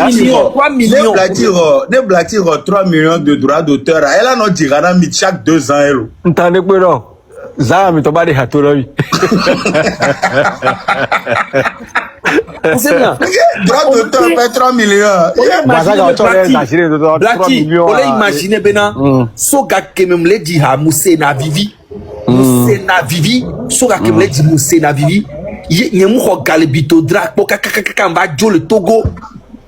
millions. 3 millions. Ne blatir 3 millions de droits d'auteur. Elle a notre dirana mis chaque 2 ans. Elle. Entendez quoi non? Ça mi toba de hatolobi. C'est bien. Droits d'auteur fait 3 millions. Blacky, on l'a imaginé bena. Soga kememle di ha Moussé na vivi. Moussé na vivi. Soga kememle di Moussé na vivi. Yemu ko galibito drak po kaka mba jo le Togo.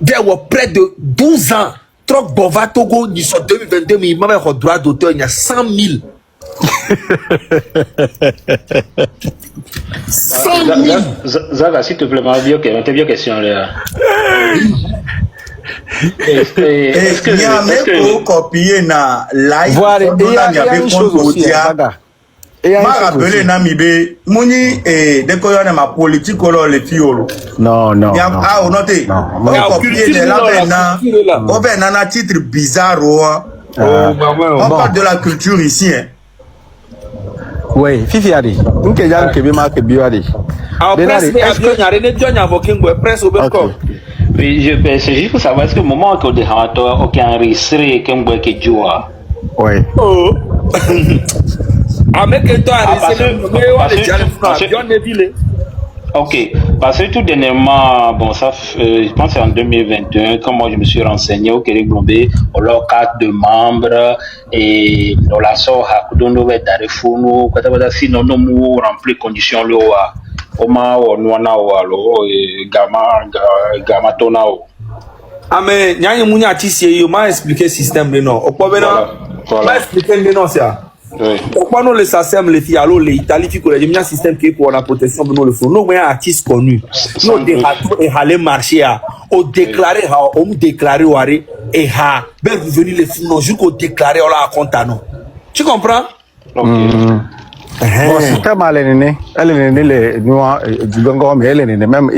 There were près de 12 ans. Troc Bova Togo, ni sur 2022, mais il m'a mis droit d'auteur, il y a 100 000. 100 000. Zaga, s'il te plaît, ma vieux question là. Est-ce que il y a même pour copier na live? Voilà, il y a une chose aussi, Zaga. Ma rappelé Namibé, Mouni et décollé ma politique le fiolo. Non. Ah, on note. On copie de là on fait un titre bizarre. On parle de la culture ici. Oui, Fifi Ari. Nous qui avons que bien marqué Biari. Oui, c'est juste pour savoir est-ce que le moment où on a enregistré que Joa. Oui. Ok, parce que tout dernièrement, bon, ça, je pense que c'est en 2021, quand moi je me suis renseigné au Québec Blombé, on a 4 de membres et on la sort à Kudono Darefouno, sinon nous remplir conditions là, Oma ou Nuana ou alors Gamma Tonao. Ah mais il y a un monde qui m'a expliqué le système de non. M'a expliqué le non ça. Pourquoi nous les SACEM les filles alors les Italiens qui connaissent un système qui est pour la protection de nous le font. Nous mais artistes connus. Nous déclarons et aller marcher à au déclarer on déclarer au arrêt et ha ben vous venez les filles non jusqu'au déclarer on la compte à nous. Tu comprends? Bon, système à l'ennemi, les noirs du Bengo, mais l'ennemi, même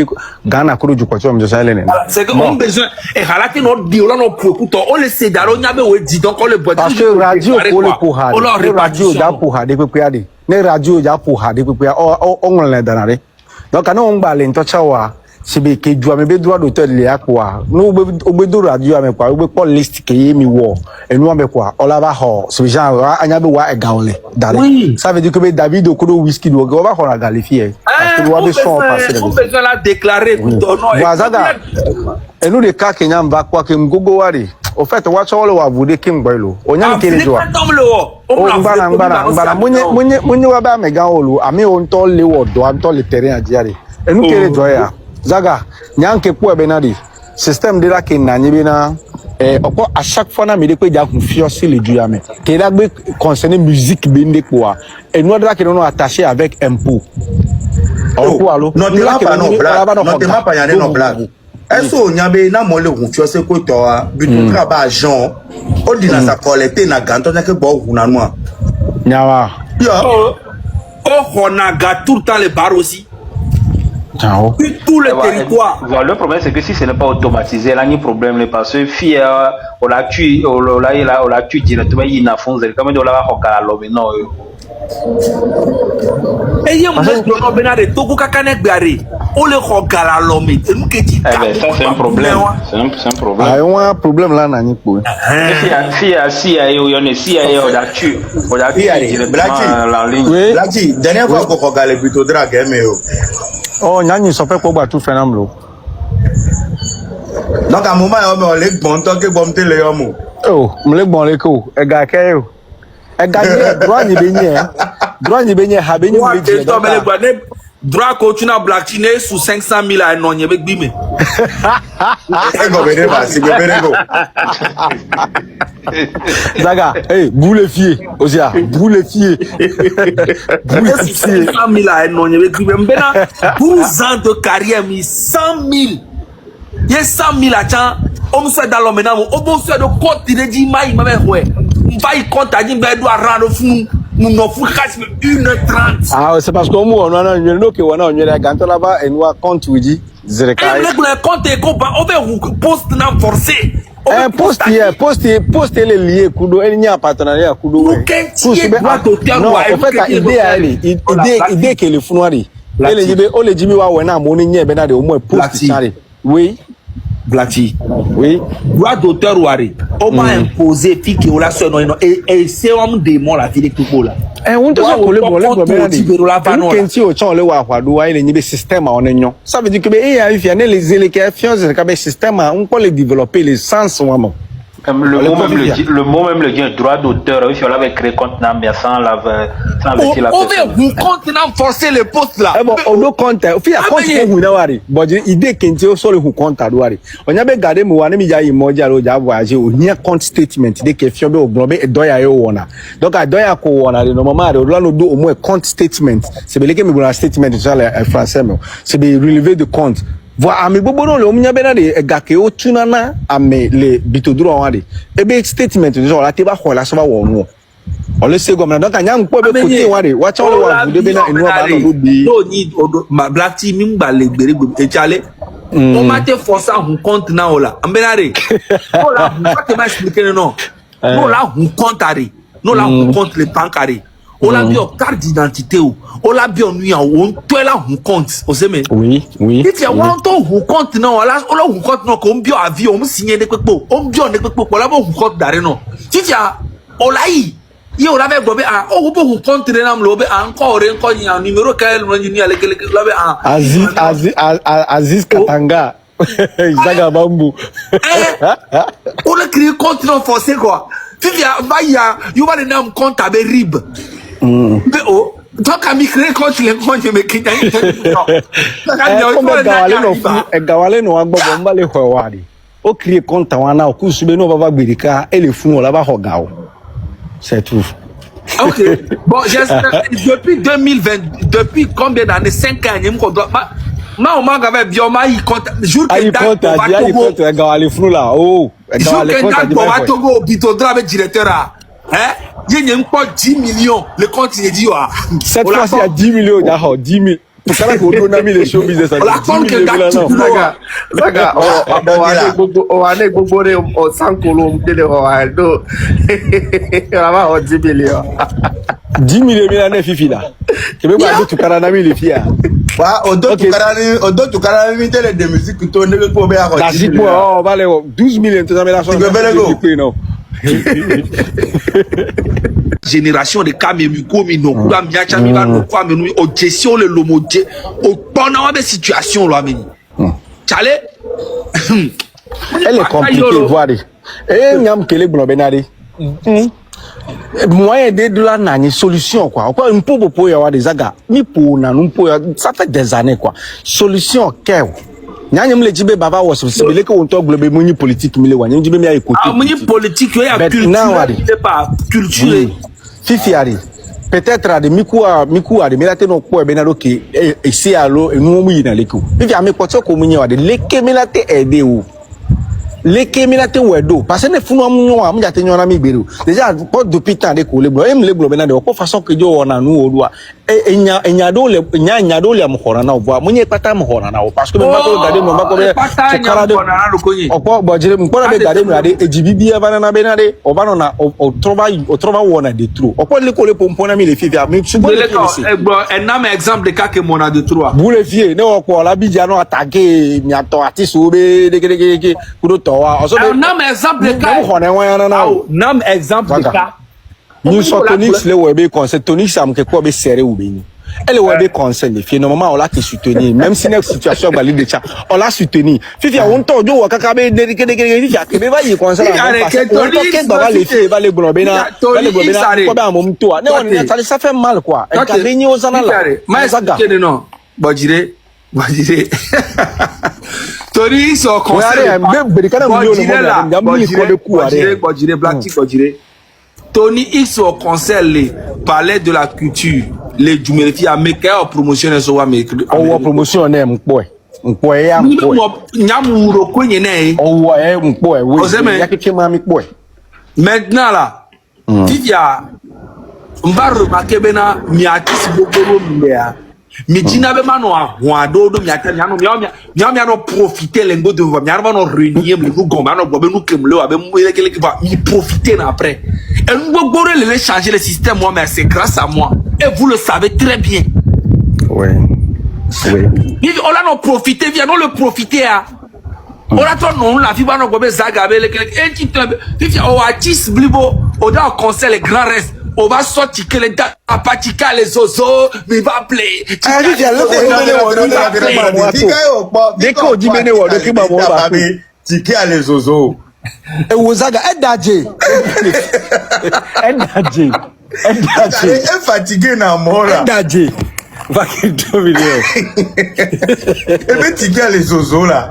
Ghana, Kourou du Poitiers, mais ça l'ennemi. C'est qu'on a besoin, et Halaki, notre dit, on a nos préoccupations, on les sait d'aller, on y avait dit, donc on le boit. Parce que radio, pour le pouhade, radio, y'a pouhade, des pépiades, les radios, y'a pouhade, des pépiades, on l'a donné. Donc, on va aller, t'as si que tu as mes droits d'auteur les à quoi nous au radio avec quoi on peut liste qui est mi wo et nous avec quoi on la va ho ce genre anya be wa gaole d'aller ça veut dire que David Okodo whisky do on va on la qualifier parce que doit de son passer on peut la déclarer Zaga et nous les cas Kenya va quoi que ngogo wari au fait watch all wa vous de kim boilo onyam kele jo ngana munye wa ba mega olu ami on to le wo do am to le terrain adiare et nous kele joya Zaga, nyanke pour benadi système de la kenanibina encore à chaque fois na me de ko dia confiance le diamé que la be concerner musique bende quoi et nous là que nous attaché avec impôt non non pas y non blague est-ce on nyabe na mo le confiance ko to bitu travail Jean on dit na sa collecter na ganto na que bo na noa nyawa on a gâté tout le temps les bars aussi. Tout le territoire. Le problème c'est que si ce n'est pas automatisé, là il y a un problème parce que fille on l'a tué directement il n'a fonce comme on l'a pas l'homme non. Et il y a un problème de Togo kakanek biari. On le regala l'homme. Ça c'est un problème. C'est un problème. Ah on a un problème là nani pour. Si on l'a tué directement la ligne. Blacky, dernière fois qu'on regarde plutôt drague mais oh nyani so fait ko ba tout phénomène donc à un moment on les bon tant que bon télé yomo oh me le bon le ko e ga ke o e ga droit ni benye ha benye me di droit ko tu na Blacky né sous 500 000 à non yebe gbime e go bere ba si go bere go Zaga boule fier Osia boule fier 500 000 à non yebe gbime bena 12 ans de carrière mi 100 000 il y a 100 000 à temps on se dans l'homme maintenant on bon se de compte de dit mai ma ouais va y compte à dire ben doit rendre fou nous n'en fou 1h30 ah c'est parce que on non que on a ganto là-bas et nous compte oui dit zereka le compte et on va poste na forcer poste les liés kudo il n'y a partenariat kudo non en fait idée que le funwari ele jibe wa wena mo ni nye be na de o mo poste sare oui Blati. Oui. Droit d'auteur ouari. On m'a imposé fique ou la sonne et c'est homme démon la vie de tout là. On te sait que le problème est que tu as le wahwadou et le système en union. Ça veut dire que les élections, c'est système on peut les développer les sens vraiment. Le mot même le dit droit d'auteur, si on avait créé compte mais sans la vous compte forcer les postes là. Bon, on doit compter. Au fait, compte pour vous n'avoir. Bon, idée qu'il y a sur le compte à douari. On a bien gardé moi, on a mis à immobilier au voyager au n'y a compte statement dès que fion au globé et doya yo ona. Donc à doya ko ona normalement là nous do au moins compte statement. C'est bien que me bon statement sur le français mais c'est bien relevé de compte. Voilà, mais bon, le omnia benade gake o tunana ame le bitodro wade. Ebe statement zo la teba ko la so ba wo. On le sait comme donc anyam ko be côté wade. Wa cha le wa de bena enu ba no bi. No need ma black team mimba le gbere e chale. On m'a te forcer un compte na ola. Ambenare. No la pas te expliquer non. No la un compte ari. No la un compte le pancari. On l'a bien carte d'identité ou on l'a bien nuit on toi là on compte on sait mais oui et tu as on compte non là on compte non comme bien avion on signé des pepo on bien des pepo là on compte d'arrêt non tu as on l'a il on l'avait gobé ah on peut compte de nam lobé encore ni un numéro quel on ni avec le Aziz Katanga Zaga Bambu on a créé compte non forcé quoi tu as va il va le nom compte avec rib. Mais oh, toi quand mi créé quand tu les comptes je me quitte gawale no agbo bomba le hwawadi o créer compte wana o kusube no baba gbirika e le fun o la ba hogao c'est tout. OK bon depuis 2020 depuis combien d'années 5 ans je me dois ma on m'a gave bioma il compte jour que date compte gawale fun la oh gawale compte va Togo bitodra avec directeur hein il y a pas 10 millions le compte il dit cette fois il y a 10 millions d'accord 10 000 pour ça qu'on a mis les show business la compte que Zaga on a gbogbo re o sankolo mtele o do la va 10 millions 10 millions na fifi là que me ba tout kana na mi le fia wa odo tu kana mi tele de musique to ne ko be a 10 millions oh vale 12 millions tu na so non génération de Kamemu komi no kura miacha mi ba no kwa menu o gestion le lomoje o pona wa be situation lo ameni chale elle est compliquée voir et nyam kele gbobenade moyen de la nani solution quoi un peu pour ya wa des Zaga mi pour na no pour ça fait des années quoi solution quel nyanyem le jibe baba was sibele ko wonto globe munyi politique mi le wa nyem jibe mi ay côté munyi politique yo ya culture pas culture fifi ari peut-être de miku ari milate no ko e benado ke esi alo enu mu yi na leko fifi ami poto ko munyi wa de leke milate ede o leke milate wedo parce que ne funu amu am jate nyona mi gbero déjà pas depuis temps de ko le blo em le blo benado ko façon que jo wona nu olua enya do le am khora na obo munye pata am khora na o parce que me mako gade mo mako be kala de opo bojire mo be gade mo ade ejibibia bana na benade o bana na o trova wona de trop opo le ko le pompona mi le fifi ami subo le un am exemple de cas que mon a de trois vous le fier ne o ko la bidja no attaquer mi ato artiste obe de kudo to wa so un am exemple de cas nam exemple de cas nous sommes Tonix le web conseil Tonix am ke ko be serré ou beni elle web conseil fi normalement on l'a qui soutenir même si une situation valide de ça on l'a soutenir fifi on to jo kaka be de fifi ke be va y conseil parce que baba les filles va les globena ko ba mo mto ne on ça fait mal quoi et ka ni ozana la mais Zaga non bojire Tonix au conseil bojire black bojire Tony X au conseil parlait de la culture les jumelfi américains promotion so wa me o promotion na mpo ya mpo nyamuro kwenye ne o mpo we ya kike ma mpo maintenant là Vivian mbaro makebena mi artiste gogoro mbea mi jina be mano ahwa dodo mi atani ano mi no profiter lengo de mi ano no renier mi go gomba no bobe nu kemle abe mu ele kele va mi profiter na après et nous gogoro le changer le système moi mais c'est grâce à moi et vous le savez très bien oui on a no profiter vient non le profiter à On attend non la fibre non gobe zaga avec les et tu te on artiste blibo on doit concert les grands restes on va sortir que les à patika les ozo mais va play ah tu as le ko jimene wo do ki ba mo ba tike les ozo e wo zaga edaje e fatigué na mora edaje va que dominer e be tike les ozo là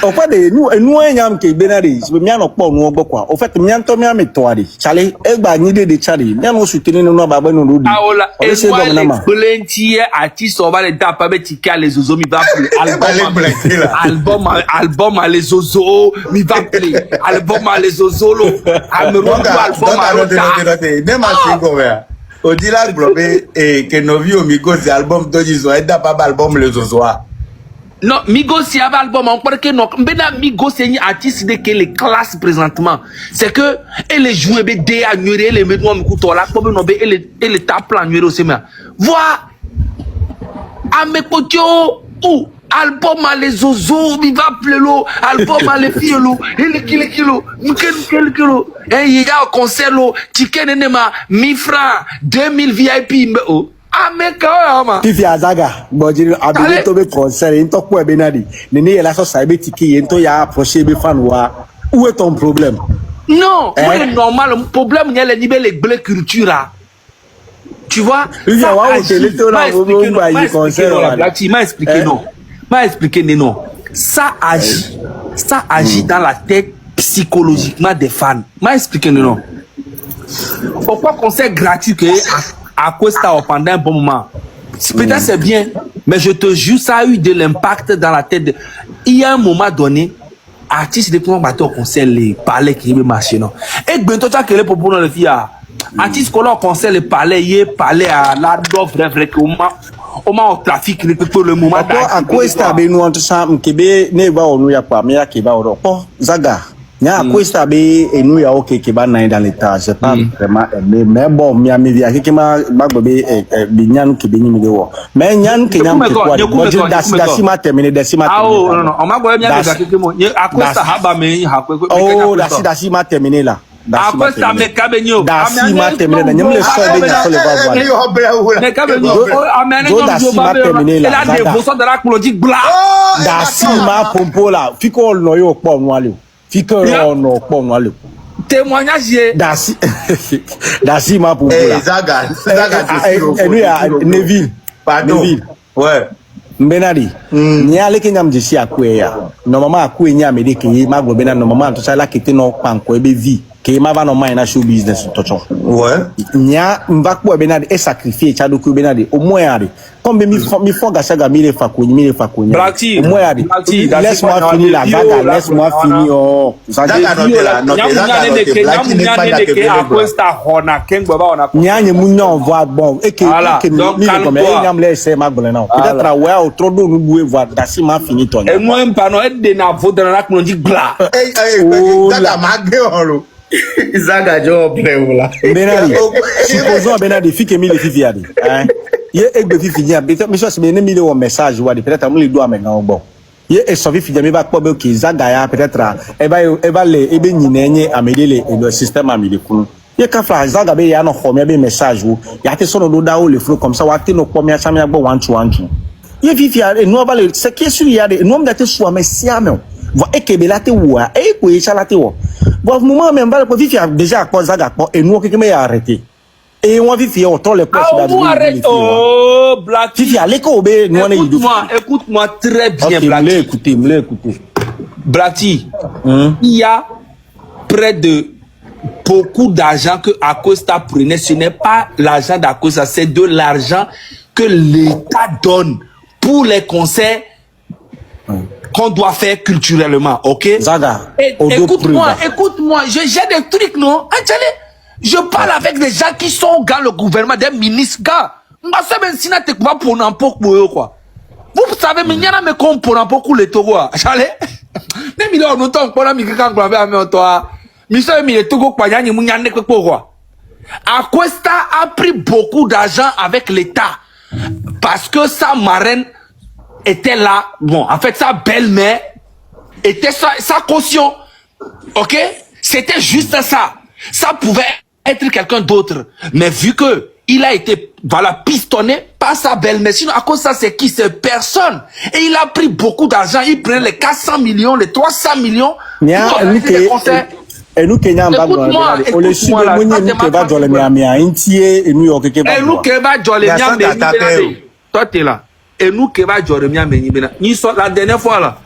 o fa de nu enyam ke benari se mi anokpo nu ogbokwa o fait mi anto mi ametoari chale egba nyi de chale mi anu sutini nu ba ba nu rudi aola e wa plenty artiste on va les taper avec tika les ozo mi va play album à les ozo mi va play album à les ozo lo ameron album à l'autre dem a singo wea odila globe e que no vi o mi go se album to jizo e da pas album les ozo. Non, Migos y a un album, on parle que non. Mbena Migos c'est un artiste de que les classes présentement. C'est que elle joue be dé à nuire les mettre moi m'écoute là comme non be elle tape la nuire aussi mais. Vois amekotio ou album à les ozo, mi va plelo, album à les filles lo, il kilo, quel kilo. Et il y a un concert lo, ticket nenema 1000 francs, 2000 VIP oh. Fifi Azaga, Bojiri Abili to be concert, into quoi benadi. Nene yela so saibe tiki, into ya approcher be fan wa. Où est ton problème? Non, c'est normal. Le problème, il y a les niveaux de culture. Tu vois? M'a expliqué non. Ça agit dans la tête psychologiquement des fans. M'a expliqué non. Pourquoi concert gratuit que à Costa pendant un bon moment? Peut-être c'est bien, mais je te jure, ça a eu de l'impact dans la tête. Il y a un moment donné, artiste de comment battre au concert les palais qui me marché non. Et bientôt tu as quel pour le filles artiste qu'on a au concert les palais y palais à la d'offre vrai que au trafic ne peut pas le moment. À Costa be nous entre ça m'kebe ne ba onu ya pa me ya ke ba oro. Oh Zaga. Nya Costa be enu ya OK ke ba nan dans l'état, c'est pas vraiment mais bon mi ami via ke ma bagbe be nyan ke be nyimi de wo. Mais nyan ke nyam ke kwa. Mo dasi ma terminer dasi ma. Ah oh non on ma go bien ke mo. A Costa haba me ha ko. Oh dasi ma terminer là. A Costa me kabenyo. Dasi ma terminer na nyam le so be nya so le ba voir. Me kabenyo. Amene no ba be. Elle a des voix de la clodi bla. Dasi ma pompo là. Fiko no yo po no ale. Fiko no po no ale. Témoignage Dasi ma pompo là. Zaga enu ya Neville. Pardon. Ouais. Mbenadi. Ni ale ke nyam jesi akwe ya. Normalement akwe nya me de ke ma gbo bena normalement to sala kete no panko ebe vi. Ke ma va no mind na show business tocho. Ouais. Nya mbakpo benadi e sacrifier chado ku benadi o moyari. Comme mi fonga saga mi le fakonyi. Blackie. O moyari. Laisse-moi finir la Zaga, laisse-moi finir oh. Zaga no de la Nya munyo on voit bon et que mi comme nyam le se ma gbole na. Peut-être ouais au trop do nu boué voir dasi ma fini ton. Et moi pardon et de na vo dans la qu'on dit gla. Zaga ma gueule. Zaga jo play là. Benadi. Supposons Benadi fi ke mi le fifi adi. Hein? Ye egbe fifi nya peut-être mais ça c'est ne mi le message wa peut-être am le do amena bon. Ye e so fifi me ba kpo be ki Zaga ya peut-être e ba le e be nyina enye amedele e le système amede kunu. Ye ka fra Zaga be ya no khomia be message wo. Ya te so no do da o le flow comme ça wa te no kpo mi asami agbo 1 to 1. Ye fifi e no ba le ce qui est sur ya de no me te so mesia me. Va ekebelate wa e ko e chalate wo. Bon moment même ba le fifi déjà kpo Zaga kpo e no ke me ya arrêter. Et on vit on tord les poches d'arrêt. Oh, Black. Fifi, allez qu'on obé, nous on est écoute-moi très bien, Black. Me écoutez. Blacky, il y a près de beaucoup d'argent que Acosta prenait. Ce n'est pas l'argent d'Acosta, c'est de l'argent que l'État donne pour les concerts qu'on doit faire culturellement, ok? Zaga. Écoute-moi, j'ai des trucs, non? Je parle avec des gens qui sont dans le gouvernement, des ministres, gars. Vous savez, mais il y en a qui pour les taureaux. J'allais. Même il y a longtemps qu'on a mis quelqu'un qui avait un toit. Mais ça, il y a tout le quoi. Acosta a pris beaucoup d'argent avec l'État. Parce que sa marraine était là. Bon, en fait, sa belle-mère était sa caution. Ok? C'était juste ça. Ça pouvait être quelqu'un d'autre. Mais vu que il a été, voilà, pistonné par sa belle-mère. Sinon, à cause de ça, c'est qui? C'est personne. Et il a pris beaucoup d'argent. Il prenait les 400 millions, les 300 millions. Et nous, Kenya, écoute-moi, on le suit, nous va dans les Miami, et New York, et nous qui va dans les Miami, toi, t'es là. Et nous qui va dans les Miami, la dernière fois, là.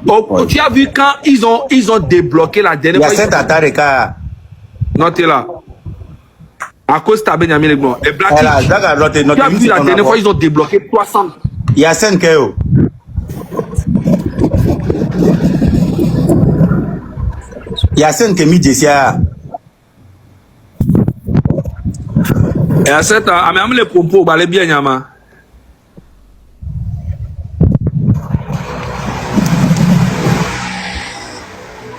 Oh, tu as vu quand ils ont débloqué la dernière fois. Non, t'es là. À cause de ta Benjamin Leblon. Et Black, tu as vu la dernière fois, ils ont débloqué 300. Il y a 5 euros. Il y a 5 midjesia. Et à cette heure, même les propos, bah les bien yama.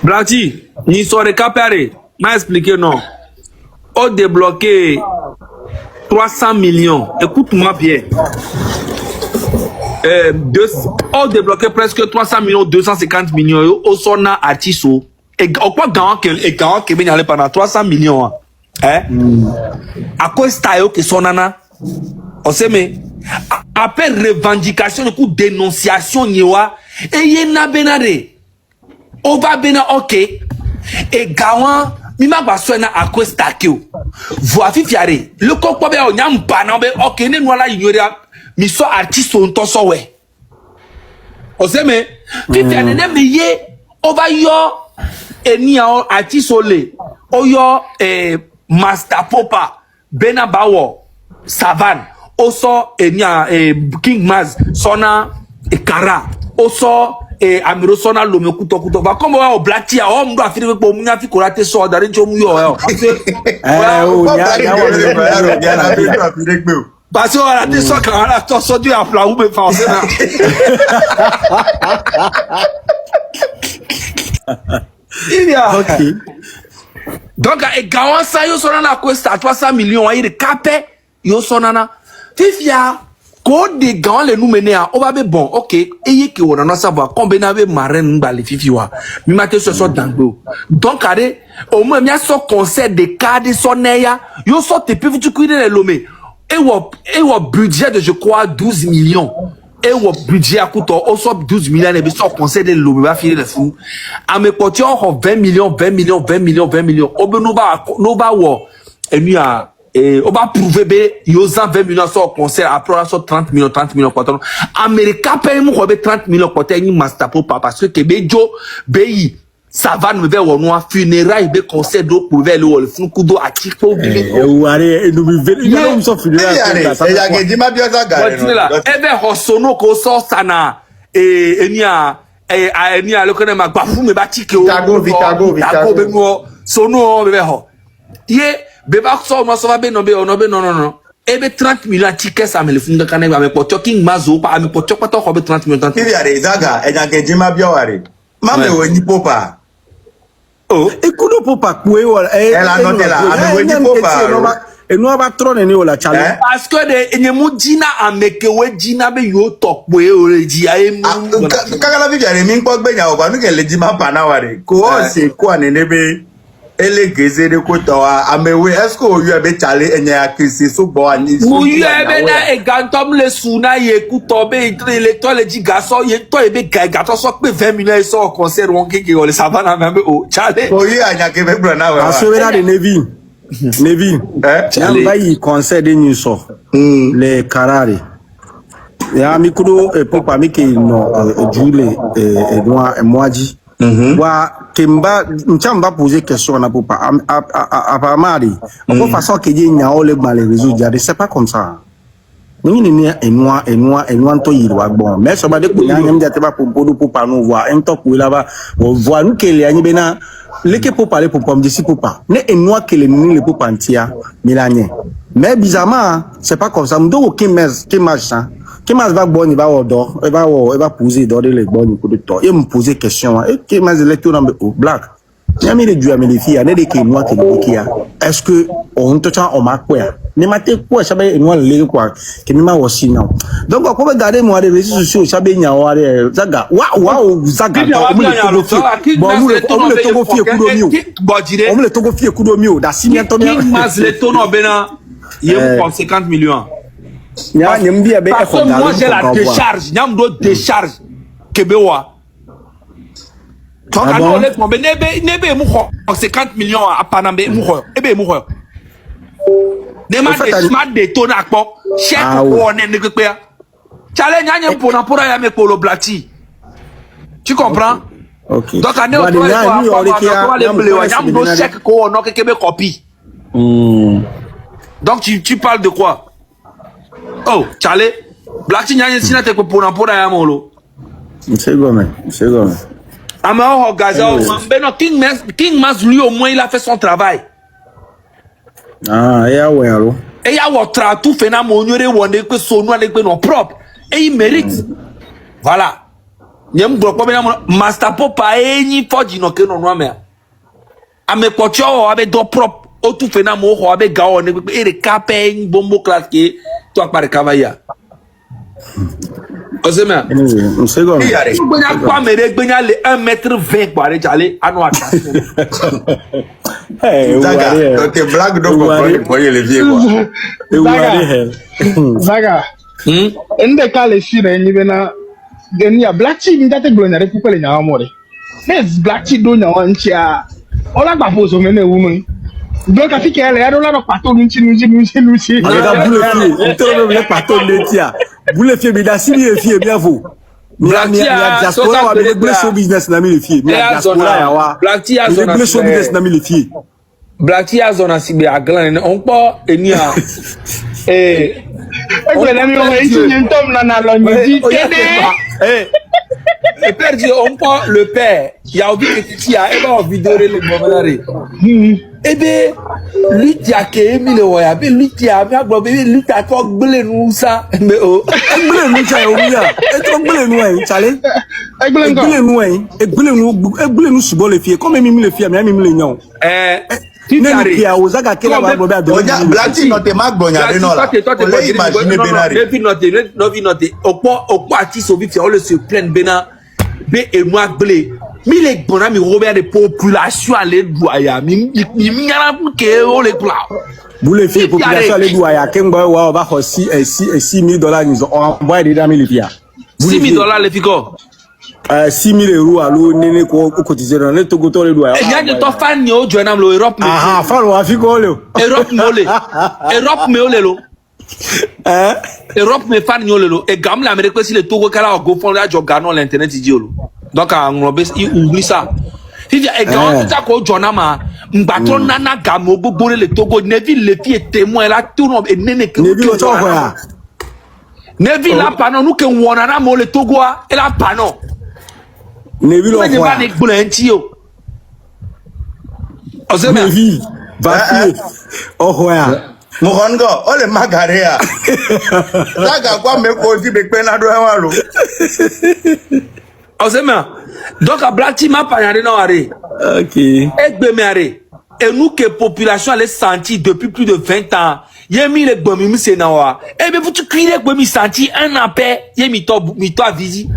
Blati, ni sont récapérés. M'a expliqué non. On débloqué 300 millions. Écoute-moi bien. On débloqué presque 300 millions, 250 millions. Au son artiste. Et quoi gagnant que bien aller pendant 300 millions. Hein? À cause de que son nana. On sait mais. Après revendication, du coup dénonciation niwa. Et yena benare. On va bien ok. Et gawan. Mima baswena à cause takio. Voici fiare. Le coco be on yam panabe ok ne nola ignoria. Mi so artiste on to so we. O se me fifiare ne me ye over yo eni a artiste ole. Oyo Master Popa Bena Bawo Savan oso eni a King Maz sona Kara oso Amiro sona lome kuto va comme au Blacky a homme doit finir pour munya fi korate so dari jo mu yo parce que on a dit ça quand on a tout sorti à plat ou me français il y a OK donc gawan sa yo sona na costa 300 millions il capé yo sona na fifia ko de gawan le nous mener à on va be bon OK eye que on a savoir combien avait marin mbali fifiwa mi maté so dangbo donc allez au moins mi a so concert de cadre soneya yo so te peuvent tu cuire les lomé et au budget de je crois 12 millions et au budget à coûte au so 12 millions et so concert de lomé va finir le fou à me porter 20 millions au no ba wo et mi a et on va prouver que ils ont 20 millions sur concert après on a 30 millions quoi Américain paye moi 30 millions quoi t'es Master Popa parce que Bejo Beyi ça va nous faire au noir funérailles be concert do pour vers le fun kudo a tiko bi ou allez nous vivons so funérailles ça ya ke di ma bio za gare e be hosono ko so sana enia enia le connait ma bafu me ba tike o Vitago be mo sono be ho ye beba so no so va be no non ebe 30 millions tickets ça me le funda kana ba me pocho King Mazo pa me pocho pa to ko be 30 millions il y a des zaga e ja ke jima bio ware mame we ni Popa oh ekuno Popa kuwe wala ela no tela ame we ni Popa e no ba trone ni ola chale parce que de enyemu jina ameke we jina be yo tokpo e oreji aye mu kaka la vivia mi npo gbenya o ba nu ke le jima pa na ware ko o se ko anenebe ele geze de ko to amewe est-ce que o yu ebe chale enya akisi so bo ani so yu ebe na e gantom le suna ye ku to be entre le to le jiga so ye to ebe ga to so pe 20 millions so concert won keke o le savana membe o chale o yu anya ke be bro na we asowera de Navy chale yi concert de new so le Karare ya mikuro Popa mike no Jule noa moaji wa kemba nchamba poser question na Popa apamari on façon que dit nya ole gba les réseaux diade c'est pas comme ça ni ni enwa to yirwa gbon mais so ba de ko nya nyam jate ba pompo do Popa no voix en to ko la ba voix nu ke le anyi be na leke Popa le Popa me si Popa ne enwa ke le ni le Popa ntia milanye mais bizarrement c'est pas comme ça mdo ke machin qui m'a va bon il va odo il va poser d'ordre les bonnes pour de temps il me poser question et qui m'a lecture dans black il y a mis les filles ne de qui moi qui est-ce que on te tient on m'a quoi ne mate ko sabe no le ko ke mi ma wo si now donc ko be garder mo de réseaux sociaux sabe nya wa de zaga wa zaga o le togo fie kudo mi o le togo fie kudo mi o da si to mi mas le tono bena yem 50 millions nya nyem bia be parce que moi j'ai la décharge nyam do décharge kebewa donc alors les mon nebe mu 50 millions à panambe mu ebe mu demande smart de ton akpo check one ne pe challenge anya pona ya me polo blati tu comprends OK donc ane o to check ko no kebe copy donc tu parles de quoi oh chale blati nya sina te ko pona ya molo c'est gomme ama Gaza beno King Mas lui au moins il a fait son travail. Ah, ya wero. Et ya wotra tout fait na monyore wonde pe sonu ale pe non propre et il mérite. Voilà. Nyem gbo pe na master pop pa eni foji no ke no no me. Ame kocho o abe do propre o tout fait na mo ho abe ga o ne pe e capen bombo class ke to apare kavaya. Ozema. C'est comme. Gbenya kwa mere gbenya le 1m20 kwa re jale anu ata. Zaga, tes blagues donc on peut les vieux quoi. Zaga. Ende kale shire ni bena genia black tea ni date glonya re pupele nya amore. Mes black tea do nya wan chia. Ola gba foso mene woman. Donc a fike ele ya do la no pato nchi. Aga boule fie, ntoro me pato ntia. Boule fie bi da si bi fie bien vous. Black tea diaspora wa be boule show business na mi le fie. Diaspora ya wa. Black tea zona boule show business na mi le fie. Black tea zona si be aglan on po enia Egbe na mi o nchi ntom na lo nyi kede. Et père dit on prend le père, il y a oublié que tu as et vidéo le bomanare. Et bien lui qui a que Emile Oya, bien lui qui a bien bébé lui qui a fait blé nous ça mais oh blé nous ça oublia. Et trop blé nous hein, Charlie. Blé nous hein, et blé nous subol les filles comme Emile les filles, mais Emile non. Nene kia ozaga kela ba bobe ado. Blati no te mag bonya de no la. Ole imagine Benari. Nevi note. Opo artiste obi fi on le se plaindre bena. Be et moi blé. Mi le bona mi Robert de population ale douaya. Mi ngana ke o le pla. Boule fi population ale douaya kengba wa ba ko $6,000 nous on envoie des amis les filles. $6,000 les filles. 6,000 € allo nene ko cotiser dans le Togo to le doya. E ya de to fan ni o joina lo Europe me. Ah, fan wa fi ko le. Europe me ole lo. Europe me fan ni ole lo. E gam l'Amérique si le Togo kala go fond la jo gano l'internet di lo. Donc en nglobe il oublie ça. Si e gam ta ko joina ma mbato nana gamo gbogbo le Togo nevi le fi témoin la tout no e nene ke. Nevi o to ko ya. Nevi la panon nous ke wona na mo le Togo e la panon. Nevi lo kwa ne gbulenti o ozema Nevi ba ohoya Morongo ole magarea daga kwa me ko ti be pe na do wa lo ozema donc a blati ma pa yare no are OK egbe me are et nous que population allait sentir depuis plus de 20 ans yemi le gbomi mi se na wa e be futu kire gbomi sentir un appel yemi to avisi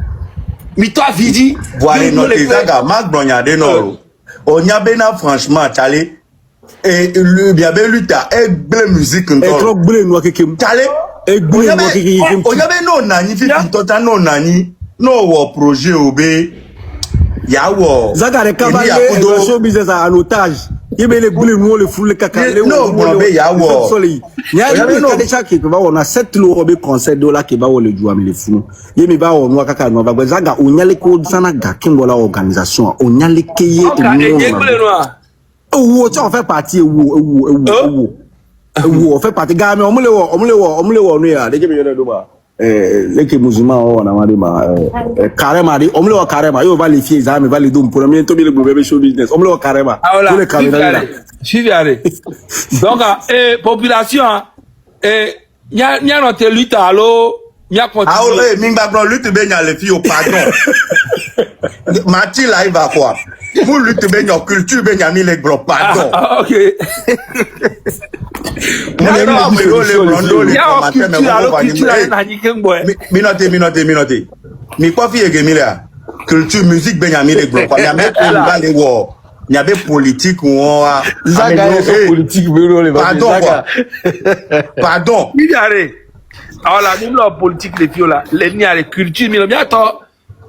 mi toi vidi voilà notre zaga mag bonya de no onya bena franchement Charlie et lui bien be luta e ble musique nto e trop ble no kekem Charlie e ble no kekem onya be no nani fi tota no nani no wo projet obe ya wo zaga de kabale show business en otage yebe le ble no le full kaka le no be ya wo ya yebe no de chaque pe ba wona 7 lo be concert $, ke ba wo le jouer le funu yemi ba wo no kaka no ba zaga onyale ko sana ga kimbola organisation onyale keye owo tí on fait partie owo on fait partie ga mi omulewo no ya de ke mi yo do ba leke musulman o na ma de ma carrément de omulewo carrément yo va les filles za mi va les dom pour mi to bi le bébé show business omulewo carrément le carrément chiviare donc population nya no te lutte allo nya continue ah mi ba bro lutte be nya le filles au pardon Mati là il va quoi Vous luttez bien en culture, bien ami les gros, pardon. Ah, ok. Minote. Mi quoi fille Emilia? Culture, musique, bien ami les gros. Il y a même pas les war. Il y a des politiques ou Zaga est politique, pardon. Alors là, même la politique les filles là, les niais les cultures, mais bien attends,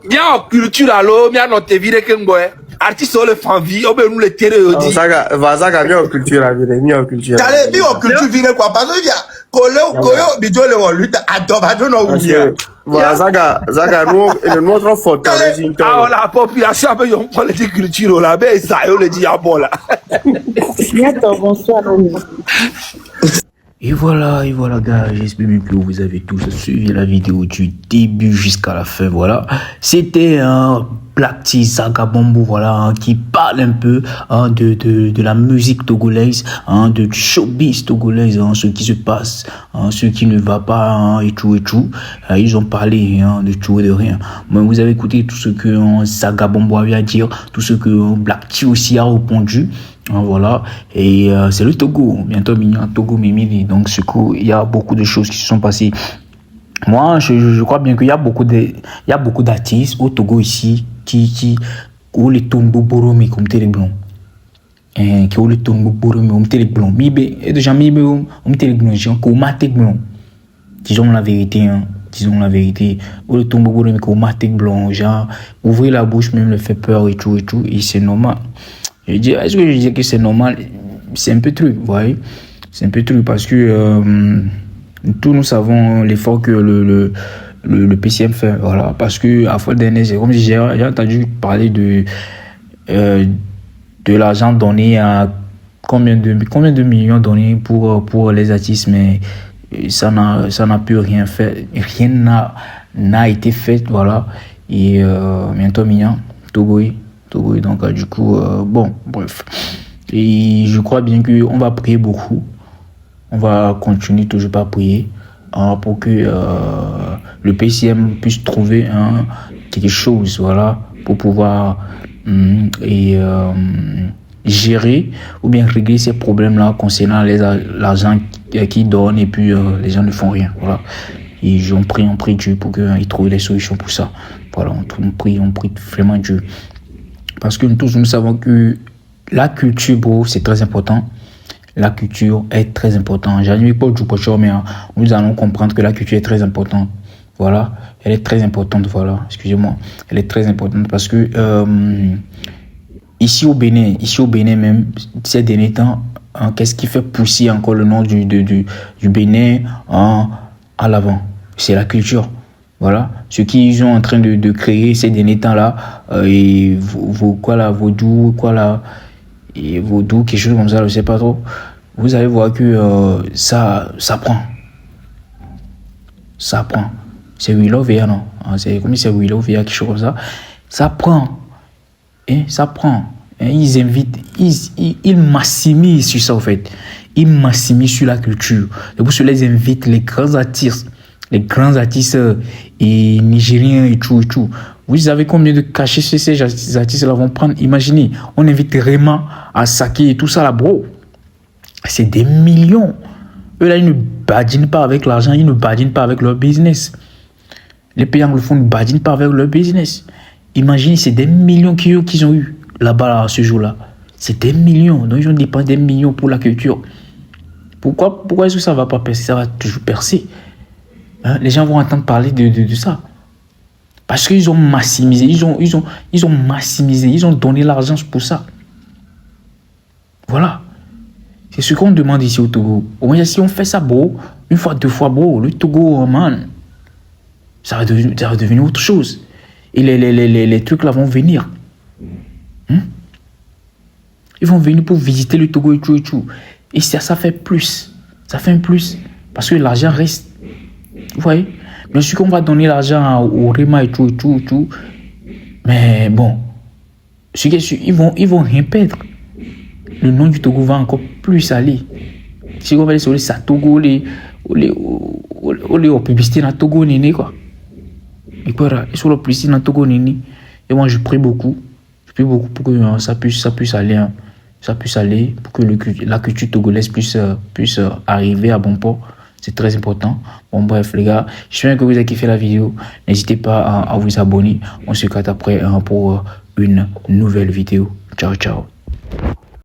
bien en culture alors, bien notre vie de Kengoé. Artiste sur le fan vie, on peut nous les tirer aussi. Zaga bien en culture la vie, bien en culture. T'allais bien en culture vie quoi parce que Koyo bijo le won lutte adobado no wuya. Voilà Zaga nous notre faute. Ah la population a besoin de politique culture là, ben ça on le dit à bon là. Bonsoir. Et voilà, gars, j'espère bien que vous avez tous suivi la vidéo du début jusqu'à la fin, voilà. C'était un Black T Zaga Bombo, voilà, qui parle un peu de la musique togolaise, du showbiz togolaise, ce qui se passe, ce qui ne va pas, et tout. Ils ont parlé de tout et de rien. Mais vous avez écouté tout ce que Zaga Bombo avait à dire, tout ce que Black T aussi a répondu. Voilà, et c'est le Togo, bientôt Togo Mimili, donc ce coup, il y a beaucoup de choses qui se sont passées. Moi, je crois bien qu'il y a beaucoup d'artistes au Togo ici qui ont les tombes boromi comme téléblon. Qui ont les tombes boromi comme téléblon. Et déjà, on téléblon, comme téléblon. Disons la vérité, disons la vérité. Ou les tombes boromi comme téléblon, genre, ouvrir la bouche même le fait peur et tout, et c'est normal. Est-ce que je dis que c'est normal? C'est un peu truc, vous voyez? C'est un peu truc parce que tous nous savons l'effort que le PCM fait, voilà. Parce que à fois dernier, c'est comme si j'ai entendu parler de l'argent donné à combien de millions donnés pour les artistes, mais ça n'a plus rien fait, rien n'a été fait, voilà. Et bientôt Togo, donc du coup bon, bref, et je crois bien que on va prier beaucoup, on va continuer toujours par prier pour que le PCM puisse trouver quelque chose, voilà, pour pouvoir gérer ou bien régler ces problèmes là concernant l'argent qu'ils donnent et puis les gens ne font rien, voilà. Et on prie Dieu pour qu'il trouve des solutions pour ça, voilà. On prie vraiment Dieu. Parce que nous tous, nous savons que la culture, bro, c'est très important. La culture est très importante. J'admire pas du pocheur, mais nous allons comprendre que la culture est très importante. Voilà. Elle est très importante, voilà. Excusez-moi. Elle est très importante parce que ici au Bénin même, ces derniers temps, qu'est-ce qui fait pousser encore le nom du Bénin à l'avant? C'est la culture. Voilà, ce qu'ils sont en train de créer ces derniers temps-là, et vaudou, quelque chose comme ça, je ne sais pas trop. Vous allez voir que ça prend. Ça prend. C'est Willow VR, non? C'est comme si c'est Willow VR, quelque chose comme ça. Ça prend. Ça prend. Ils invitent, ils maximisent sur ça, en fait. Ils maximisent sur la culture. Et pour cela, ils invitent les grands artistes et nigériens et tout. Vous savez combien de cachets ces artistes-là vont prendre? Imaginez, on invite Rema à Saki et tout ça là, bro. C'est des millions. Eux là, ils ne badinent pas avec l'argent, ils ne badinent pas avec leur business. Les pays anglophones ne badinent pas avec leur business. Imaginez, c'est des millions qu'ils ont eu là-bas ce jour-là. C'est des millions. Donc ils ont dépensé des millions pour la culture. Pourquoi est-ce que ça ne va pas percer? Ça va toujours percer. Les gens vont entendre parler de ça. Parce qu'ils ont maximisé, ils ont maximisé, ils ont donné l'argent pour ça. Voilà. C'est ce qu'on demande ici au Togo. Au moins, si on fait ça, bro, une fois, deux fois, bro, le Togo, man, ça va devenir autre chose. Et les trucs là vont venir. Ils vont venir pour visiter le Togo et tout. Et ça fait plus. Ça fait un plus. Parce que l'argent reste. Vous voyez? Bien sûr qu'on va donner l'argent au Rema et tout. Mais bon, ils vont rien perdre. Le nom du Togo va encore plus aller. Si on va aller sur les Togo, les publicités dans Togo, quoi. Et sur la publicité dans Togo, et moi je prie beaucoup. plus beaucoup pour que ça puisse aller, hein. Ça puisse aller, pour que la culture togolaise puisse arriver à bon port. C'est très important. Bon, bref, les gars, j'espère que vous avez kiffé la vidéo. N'hésitez pas à vous abonner. On se capte après pour une nouvelle vidéo. Ciao, ciao.